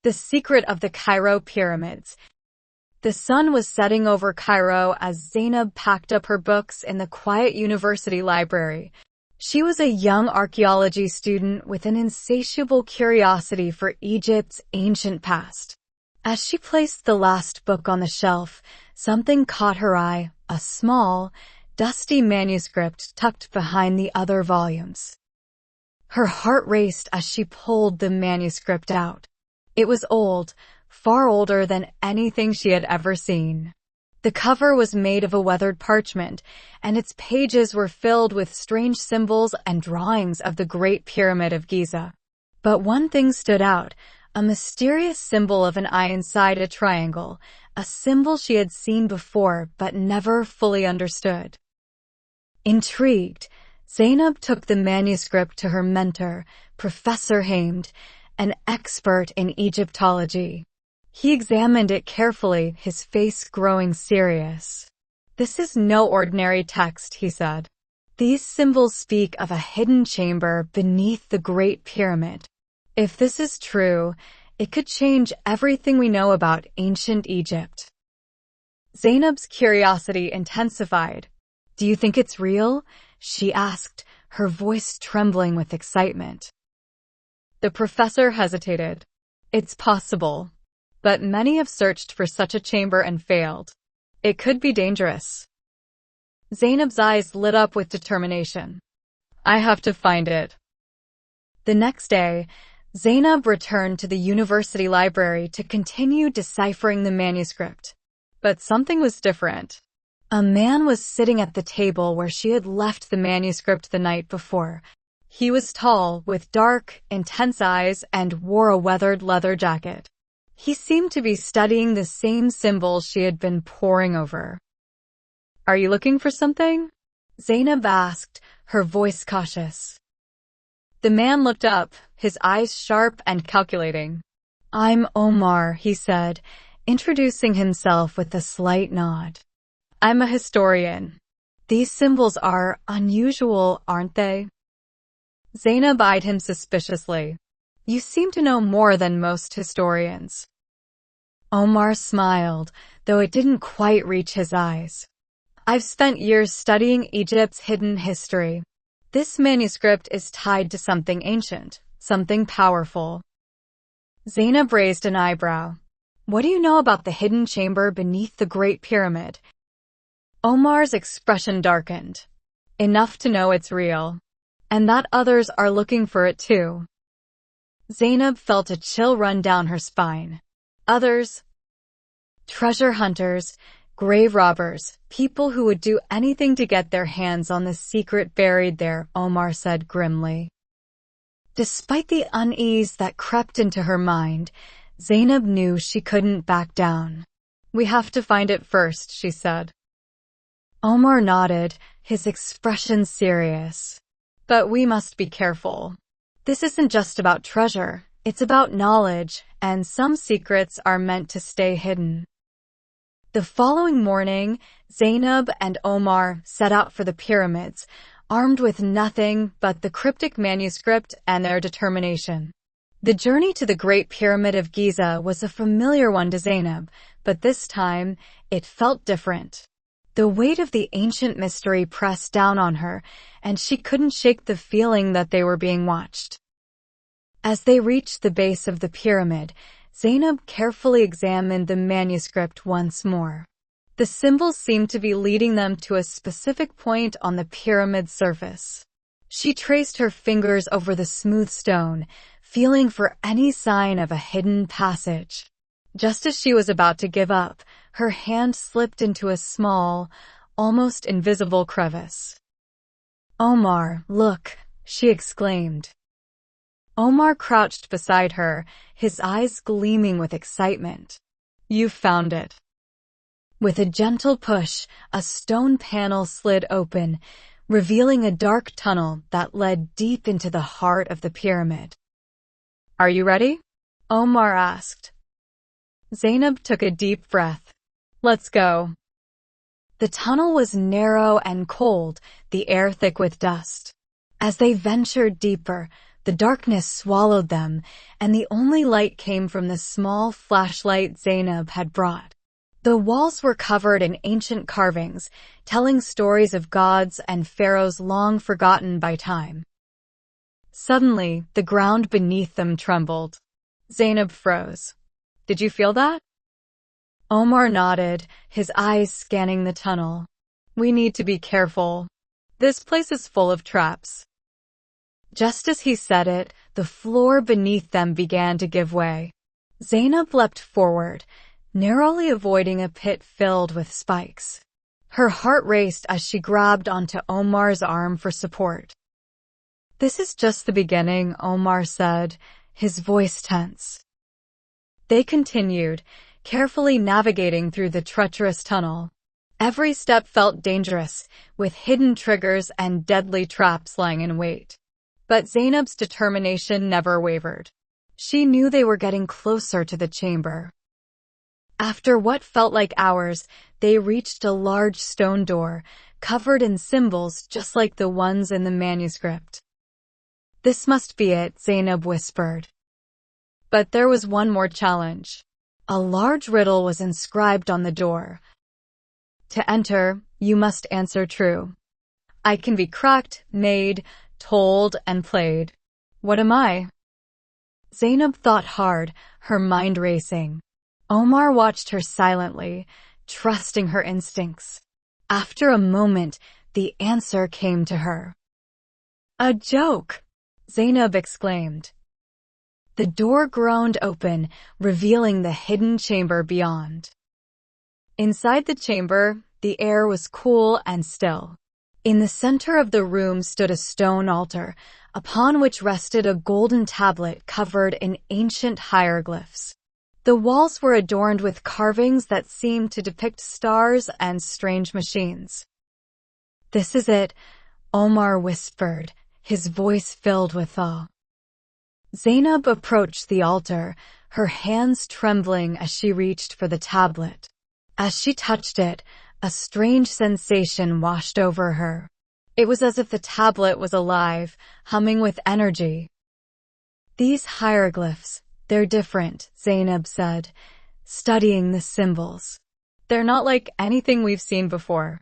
The secret of the Cairo pyramids. The sun was setting over Cairo as Zainab packed up her books in the quiet university library. She was a young archaeology student with an insatiable curiosity for Egypt's ancient past. As she placed the last book on the shelf, something caught her eye, a small, dusty manuscript tucked behind the other volumes. Her heart raced as she pulled the manuscript out. It was old, far older than anything she had ever seen. The cover was made of a weathered parchment, and its pages were filled with strange symbols and drawings of the Great Pyramid of Giza. But one thing stood out, a mysterious symbol of an eye inside a triangle, a symbol she had seen before but never fully understood. Intrigued, Zainab took the manuscript to her mentor, Professor Hamd, an expert in Egyptology. He examined it carefully, his face growing serious. "This is no ordinary text," he said. "These symbols speak of a hidden chamber beneath the Great Pyramid. If this is true, it could change everything we know about ancient Egypt." Zainab's curiosity intensified. "Do you think it's real?" she asked, her voice trembling with excitement. The professor hesitated. "It's possible, but many have searched for such a chamber and failed. It could be dangerous." Zainab's eyes lit up with determination. "I have to find it." The next day, Zainab returned to the university library to continue deciphering the manuscript. But something was different. A man was sitting at the table where she had left the manuscript the night before. He was tall, with dark, intense eyes, and wore a weathered leather jacket. He seemed to be studying the same symbols she had been poring over. "Are you looking for something?" Zainab asked, her voice cautious. The man looked up, his eyes sharp and calculating. "I'm Omar," he said, introducing himself with a slight nod. "I'm a historian. These symbols are unusual, aren't they?" Zainab eyed him suspiciously. "You seem to know more than most historians." Omar smiled, though it didn't quite reach his eyes. "I've spent years studying Egypt's hidden history. This manuscript is tied to something ancient, something powerful." Zainab raised an eyebrow. "What do you know about the hidden chamber beneath the Great Pyramid?" Omar's expression darkened. "Enough to know it's real. And that others are looking for it too." Zainab felt a chill run down her spine. "Others?" "Treasure hunters, grave robbers, people who would do anything to get their hands on the secret buried there," Omar said grimly. Despite the unease that crept into her mind, Zainab knew she couldn't back down. "We have to find it first," she said. Omar nodded, his expression serious. "But we must be careful. This isn't just about treasure, it's about knowledge, and some secrets are meant to stay hidden." The following morning, Zainab and Omar set out for the pyramids, armed with nothing but the cryptic manuscript and their determination. The journey to the Great Pyramid of Giza was a familiar one to Zainab, but this time, it felt different. The weight of the ancient mystery pressed down on her, and she couldn't shake the feeling that they were being watched. As they reached the base of the pyramid, Zainab carefully examined the manuscript once more. The symbols seemed to be leading them to a specific point on the pyramid's surface. She traced her fingers over the smooth stone, feeling for any sign of a hidden passage. Just as she was about to give up, her hand slipped into a small, almost invisible crevice. "Omar, look," she exclaimed. Omar crouched beside her, his eyes gleaming with excitement. "You've found it." With a gentle push, a stone panel slid open, revealing a dark tunnel that led deep into the heart of the pyramid. "Are you ready?" Omar asked. Zainab took a deep breath. "Let's go." The tunnel was narrow and cold, the air thick with dust. As they ventured deeper, The darkness swallowed them, and the only light came from the small flashlight Zainab had brought. The walls were covered in ancient carvings, telling stories of gods and pharaohs long forgotten by time. Suddenly, the ground beneath them trembled. Zainab froze. "Did you feel that?" Omar nodded, his eyes scanning the tunnel. "We need to be careful. This place is full of traps." Just as he said it, the floor beneath them began to give way. Zainab leapt forward, narrowly avoiding a pit filled with spikes. Her heart raced as she grabbed onto Omar's arm for support. "This is just the beginning," Omar said, his voice tense. They continued, carefully navigating through the treacherous tunnel. Every step felt dangerous, with hidden triggers and deadly traps lying in wait. But Zainab's determination never wavered. She knew they were getting closer to the chamber. After what felt like hours, they reached a large stone door, covered in symbols just like the ones in the manuscript. "This must be it," Zainab whispered. But there was one more challenge. A large riddle was inscribed on the door. "To enter, you must answer true. I can be cracked, made, told, and played. What am I?" Zainab thought hard, her mind racing. Omar watched her silently, trusting her instincts. After a moment, the answer came to her. "A joke!" Zainab exclaimed. The door groaned open, revealing the hidden chamber beyond. Inside the chamber, the air was cool and still. In the center of the room stood a stone altar, upon which rested a golden tablet covered in ancient hieroglyphs. The walls were adorned with carvings that seemed to depict stars and strange machines. "This is it," Omar whispered, his voice filled with awe. Zainab approached the altar, her hands trembling as she reached for the tablet. As she touched it, a strange sensation washed over her. It was as if the tablet was alive, humming with energy. "These hieroglyphs, they're different," Zainab said, studying the symbols. "They're not like anything we've seen before."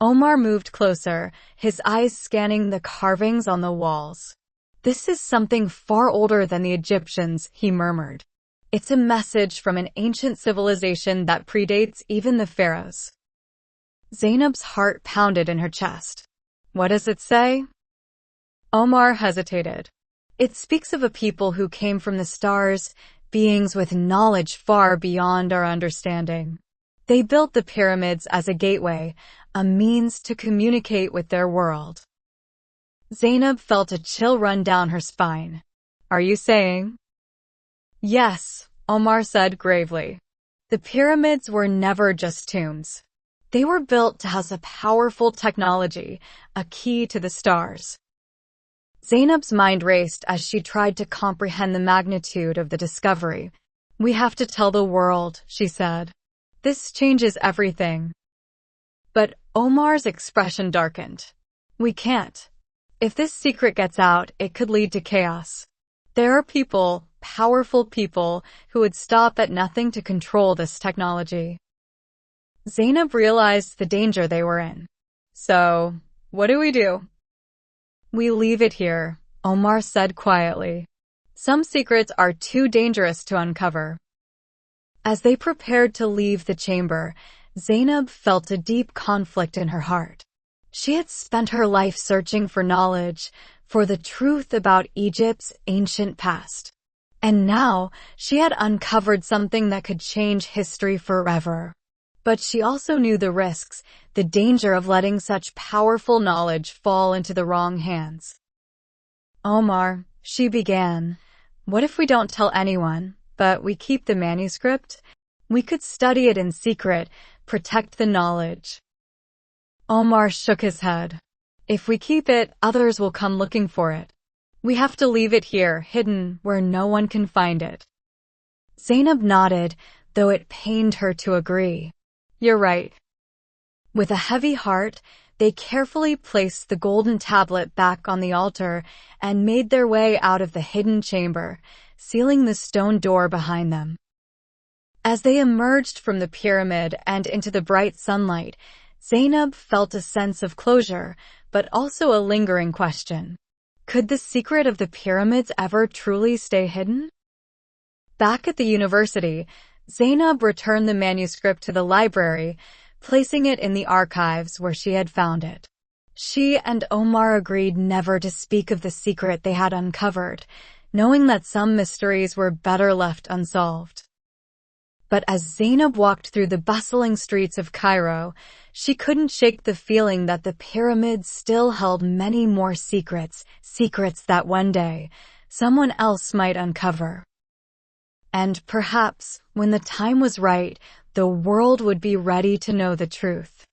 Omar moved closer, his eyes scanning the carvings on the walls. "This is something far older than the Egyptians," he murmured. "It's a message from an ancient civilization that predates even the pharaohs." Zainab's heart pounded in her chest. "What does it say?" Omar hesitated. "It speaks of a people who came from the stars, beings with knowledge far beyond our understanding. They built the pyramids as a gateway, a means to communicate with their world." Zainab felt a chill run down her spine. "Are you saying?" "Yes," Omar said gravely. "The pyramids were never just tombs. They were built to house a powerful technology, a key to the stars." Zainab's mind raced as she tried to comprehend the magnitude of the discovery. "We have to tell the world," she said. "This changes everything." But Omar's expression darkened. "We can't. If this secret gets out, it could lead to chaos. There are people, powerful people, who would stop at nothing to control this technology." Zainab realized the danger they were in. "So, what do we do?" "We leave it here," Omar said quietly. "Some secrets are too dangerous to uncover." As they prepared to leave the chamber, Zainab felt a deep conflict in her heart. She had spent her life searching for knowledge, for the truth about Egypt's ancient past. And now, she had uncovered something that could change history forever. But she also knew the risks, the danger of letting such powerful knowledge fall into the wrong hands. "Omar," she began, "what if we don't tell anyone, but we keep the manuscript? We could study it in secret, protect the knowledge." Omar shook his head. "If we keep it, others will come looking for it. We have to leave it here, hidden, where no one can find it." Zainab nodded, though it pained her to agree. "You're right." With a heavy heart, They carefully placed the golden tablet back on the altar and made their way out of the hidden chamber, sealing the stone door behind them. As they emerged from the pyramid and into the bright sunlight, Zainab felt a sense of closure, but also a lingering question. Could the secret of the pyramids ever truly stay hidden? Back at the university, Zainab returned the manuscript to the library, placing it in the archives where she had found it. She and Omar agreed never to speak of the secret they had uncovered, knowing that some mysteries were better left unsolved. But as Zainab walked through the bustling streets of Cairo, she couldn't shake the feeling that the pyramids still held many more secrets that one day someone else might uncover. And perhaps, when the time was right, the world would be ready to know the truth.